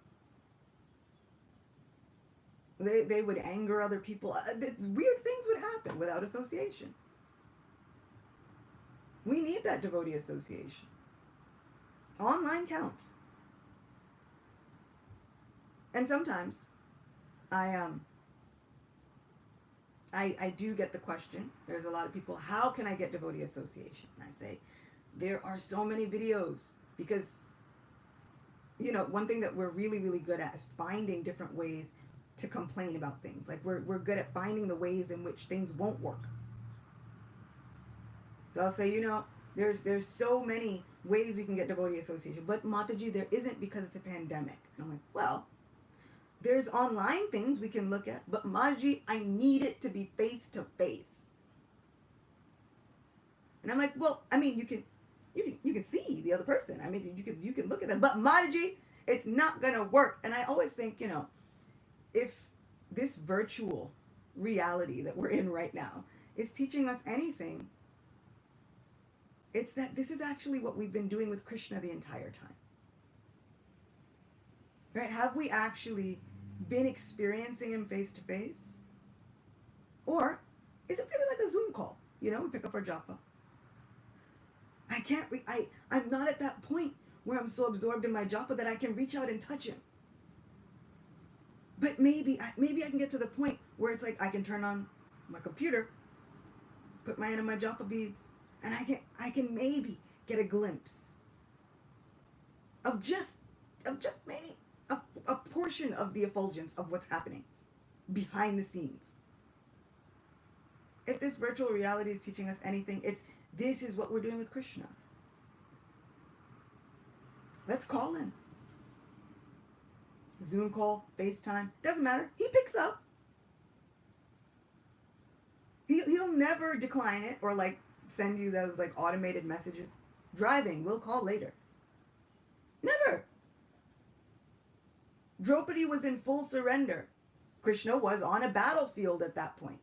They would anger other people. Weird things would happen without association. We need that devotee association. Online counts. And sometimes I do get the question. There's a lot of people, how can I get devotee association? And I say, there are so many videos. Because, one thing that we're really, really good at is finding different ways to complain about things. Like, we're good at finding the ways in which things won't work. So I'll say, there's so many ways we can get devotee association. But Mataji, there isn't, because it's a pandemic. And I'm like, well, there's online things we can look at. But Mataji, I need it to be face to face. And I'm like, well, I mean, you can see the other person. I mean, you can look at them. But Mataji, it's not going to work. And I always think, if this virtual reality that we're in right now is teaching us anything, it's that this is actually what we've been doing with Krishna the entire time. Right? Have we actually been experiencing him face to face? Or is it really like a Zoom call? We pick up our japa. I'm not at that point where I'm so absorbed in my japa that I can reach out and touch him. But maybe I can get to the point where it's like I can turn on my computer, put my hand in my japa beads, and I can maybe get a glimpse of just maybe a portion of the effulgence of what's happening behind the scenes. If this virtual reality is teaching us anything, it's this is what we're doing with Krishna. Let's call him. Zoom call, FaceTime, doesn't matter. He picks up. He'll never decline it or like send you those like automated messages. Driving, we'll call later. Never. Draupadi was in full surrender. Krishna was on a battlefield at that point.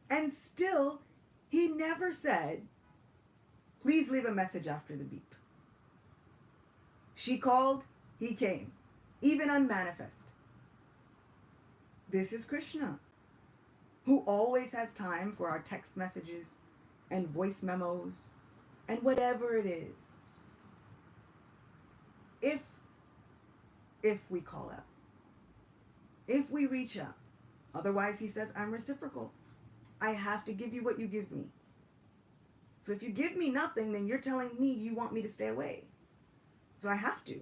And still, he never said, please leave a message after the beep. She called, he came, even unmanifest. This is Krishna, who always has time for our text messages and voice memos and whatever it is. If we call out, if we reach out. Otherwise, he says, I'm reciprocal. I have to give you what you give me. So if you give me nothing, then you're telling me you want me to stay away. So I have to.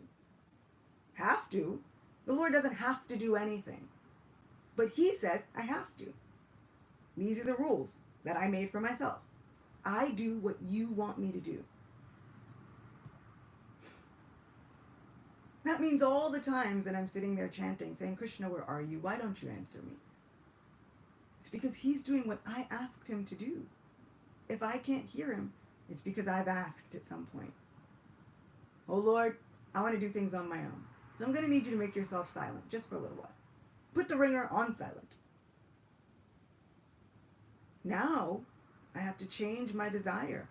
Have to? The Lord doesn't have to do anything. But he says, I have to. These are the rules that I made for myself. I do what you want me to do. That means all the times that I'm sitting there chanting, saying, Krishna, where are you? Why don't you answer me? It's because he's doing what I asked him to do. If I can't hear him, it's because I've asked at some point. Oh Lord, I want to do things on my own. So I'm going to need you to make yourself silent just for a little while. Put the ringer on silent. Now, I have to change my desire.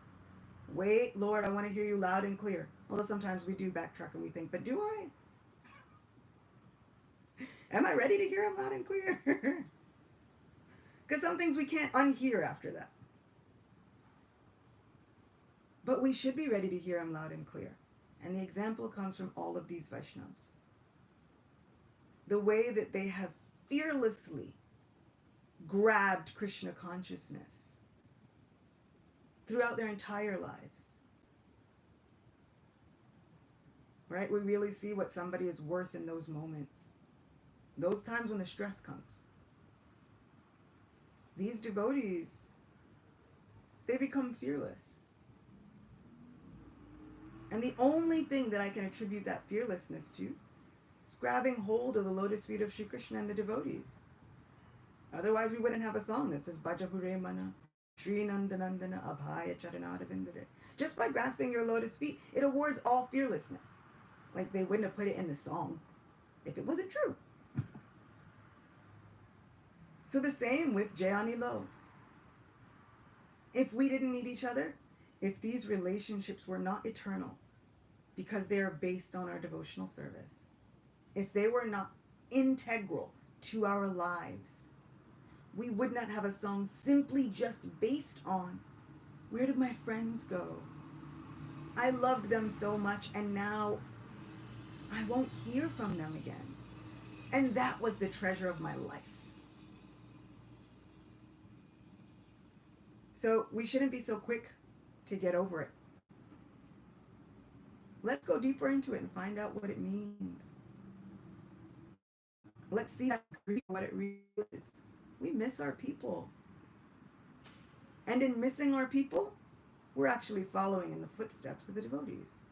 Wait, Lord, I want to hear you loud and clear. Although sometimes we do backtrack and we think, but do I? Am I ready to hear him loud and clear? Because some things we can't unhear after that. But we should be ready to hear him loud and clear. And the example comes from all of these Vaishnavas. The way that they have fearlessly grabbed Krishna consciousness throughout their entire lives. Right? We really see what somebody is worth in those moments. Those times when the stress comes. These devotees, they become fearless. And the only thing that I can attribute that fearlessness to is grabbing hold of the lotus feet of Shri Krishna and the devotees. Otherwise, we wouldn't have a song that says Bhaja Hure Mana, Shri Nandanandana Abhaya Charanadavindare. Just by grasping your lotus feet, it awards all fearlessness. Like they wouldn't have put it in the song if it wasn't true. So the same with Jayani Lo. If we didn't need each other, if these relationships were not eternal because they are based on our devotional service, if they were not integral to our lives, we would not have a song simply just based on, where did my friends go? I loved them so much and now I won't hear from them again. And that was the treasure of my life. So we shouldn't be so quick to get over it. Let's go deeper into it and find out what it means. Let's see what it really is. We miss our people. And in missing our people, we're actually following in the footsteps of the devotees.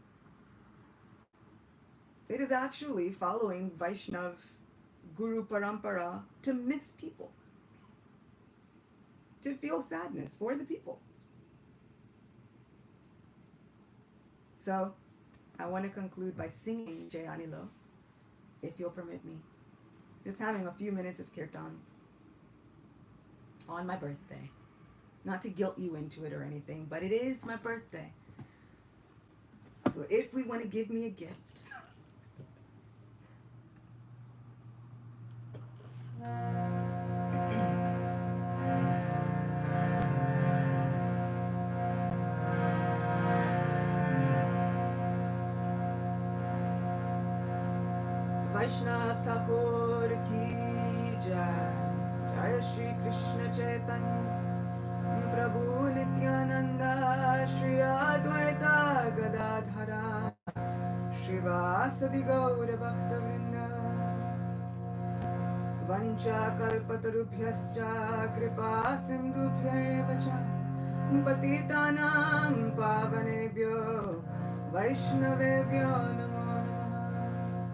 It is actually following Vaishnav Guru Parampara to miss people. To feel sadness for the people. So, I want to conclude by singing Jayani Lo, if you'll permit me. Just having a few minutes of kirtan on my birthday. Not to guilt you into it or anything, but it is my birthday. So if we want to give me a gift, Vaishnav Thakur ki jai, Jai Shri Krishna Chaitanya, Prabhu Nityananda, Shri Advaita Gadadhara, Shivasadi Gaura Bhakta Vrinda Vancha Kalpatarubhyascha Kripa Sindhubhya Cha Patitanam Pavanebhyo Vaishnavebhyo Namo Namaha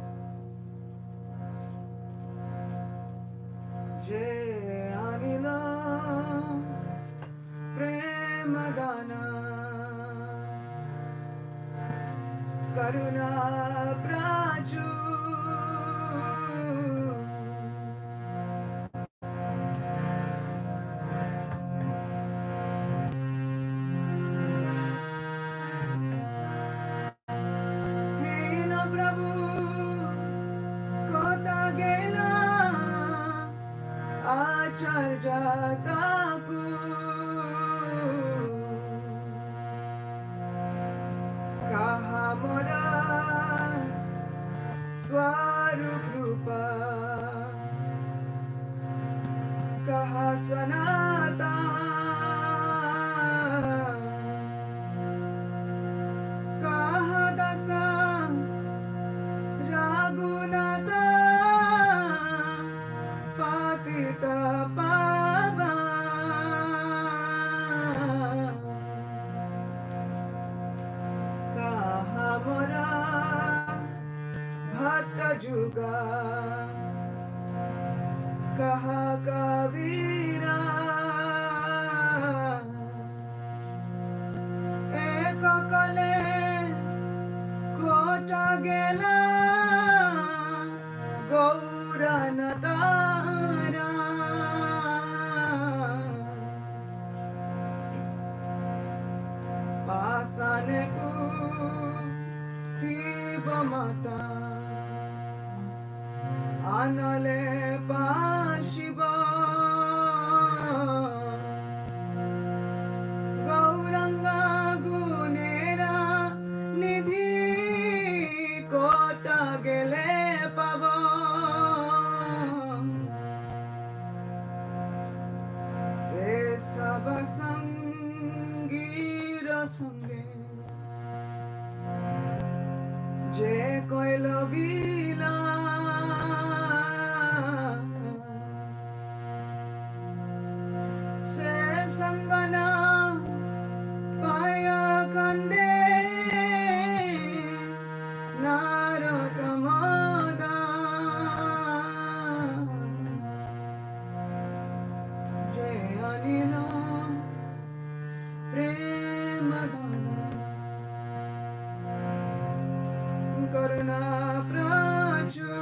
Jai Anila Premadana Karuna Praju Hina Prabhu Kota Gela Acharya Taku Kaha Mora Swarup Rupa Kaha Sanatan Kaha Dasa Raghunatha Patita Pavan Kaha Mora Bhatta Juga Kaha Kavira Eka Kale Kota Gela Gauranatara Pasaneku Tibamata Anale Pashiba Gauranga Gunera Nidhi Kota Gele Pavo Se Sabasangira Sange Je Koilo Bila Se Sangana Paya Kande Narotamada Jai Anila Premadana Karuna Praju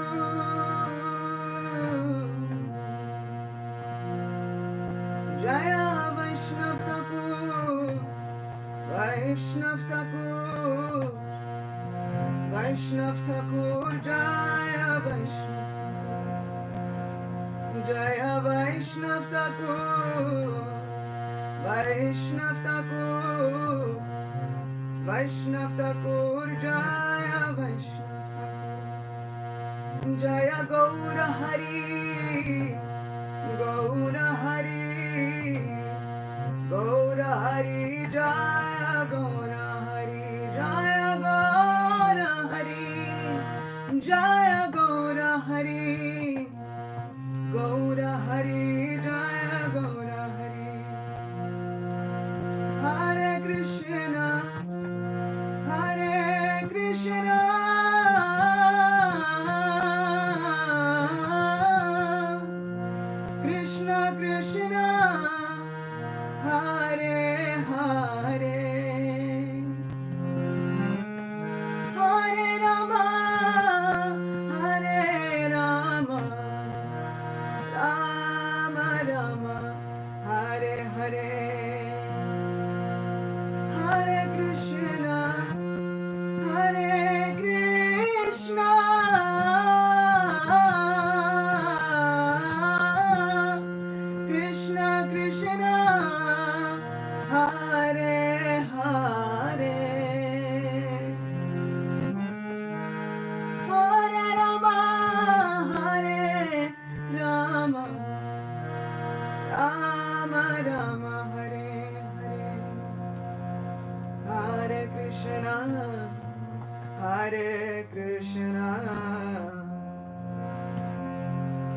Jaya Vaishnav Thakur Vaishnav Thakur Vaishnav Thakur Jaya Vaishnav Thakur Vaishnav Thakur Vaishnav Thakur Jaya Vaishnav Thakur Jaya Gaura Hari Gaura Hari Gaura Hari Jaya Gaura Hari Jaya Gaura Hari Jaya Gaura Hari Gaura Hari Jaya Gaura Hari Hare Krishna Hare Krishna Krishna Krishna Hare Hare Hare Rama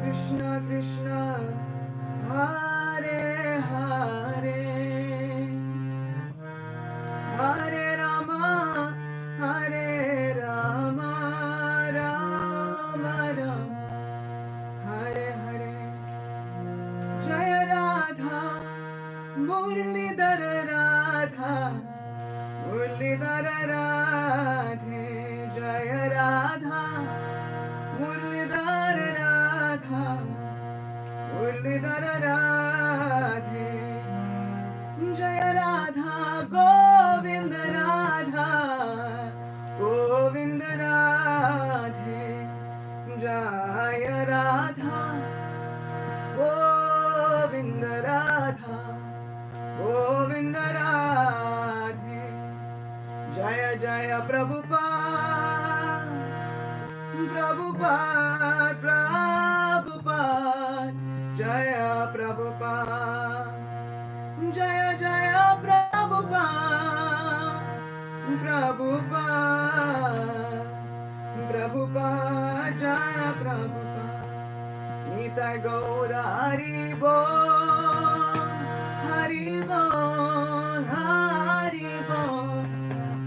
Krishna Krishna, Hare Hare, Hare Rama, Hare Rama, Rama Rama, Hare Hare. Jaya Radha, Murlidhara Radha, Murlidhara Radhe, Jaya Radha, Murlidhara Radha, Murlidhara Radhe, Jaya Radha, Govinda Radha, Govinda Radhe, Jaya Radha, Govinda Radha, Govinda Radhe, Jaya Jaya Prabhupada, Prabhupada, Prabhupada, Jaya Prabhupada, Jaya Jaya Prabhupada, Prabhupada, Prabhupada, Jaya Prabhupada. Nitai Gaura Haribo, Haribo, Haribo,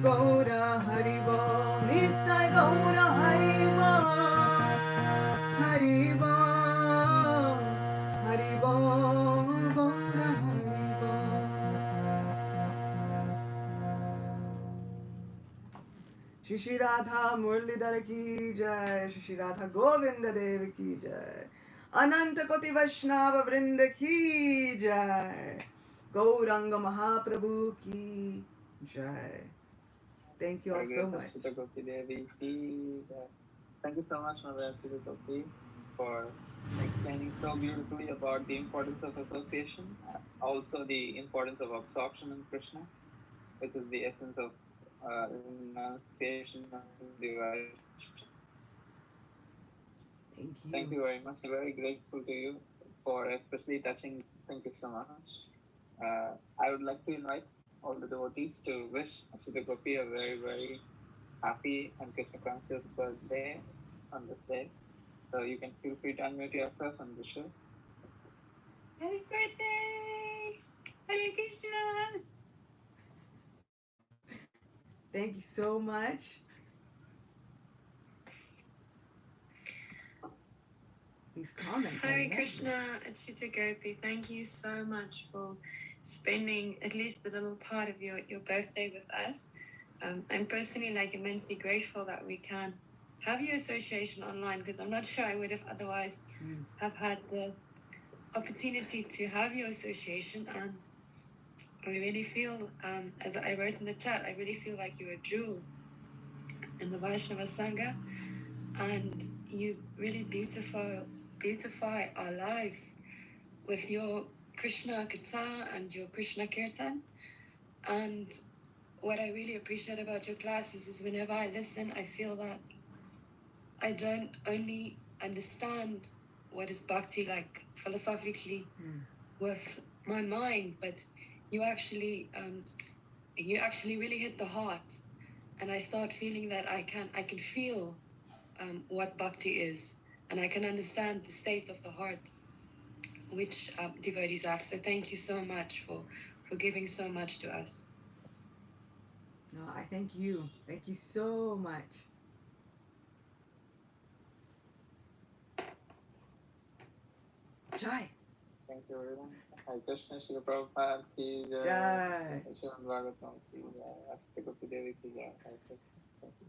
Gaura Haribo, Nitai Gaura Haribo, Haribo, Haribo, Gaura Haribo. Shri Radha Murlidhar ki jai, Shri Radha Govinda Dev ki jai, Ananta Koti Vaishnava Vrinda ki jai, Gauranga Mahaprabhu ki jai. Thank you all so much. Thank you so much, Mother Gopi, for explaining so beautifully about the importance of association, also the importance of absorption in Krishna, which is the essence of renunciation and devotion. Thank Thank you. you very much. I'm very grateful to you for especially touching. Thank you so much. I would like to invite all the devotees to wish Ashita Gopi a very, very happy and Krishna conscious birthday on this day. So you can feel free to unmute yourself and wish her. Happy birthday! Hare Krishna! Thank you so much. These comments. Hare Krishna, Achyuta Gopi, thank you so much for spending at least a little part of your birthday with us. I'm personally immensely grateful that we can have your association online, because I'm not sure I would have otherwise have had the opportunity to have your association. And I really feel, as I wrote in the chat, I really feel like you're a jewel in the Vaishnava Sangha, and you really beautify our lives with your Krishna Katha and your Krishna Kirtan. And what I really appreciate about your classes is whenever I listen, I feel that I don't only understand what is bhakti like philosophically with my mind, but you actually really hit the heart, and I start feeling that I can feel what bhakti is, and I can understand the state of the heart which devotees have. So thank you so much for giving so much to us. No, I thank you. Thank you so much. Jai. Thank you, everyone. Hare Krishna, Shri Prabhupada ki jai. Jai. Krishna Bhagavatam ki jai. Ashita Gopi Devi ki jai. Hare Krishna. Thank you.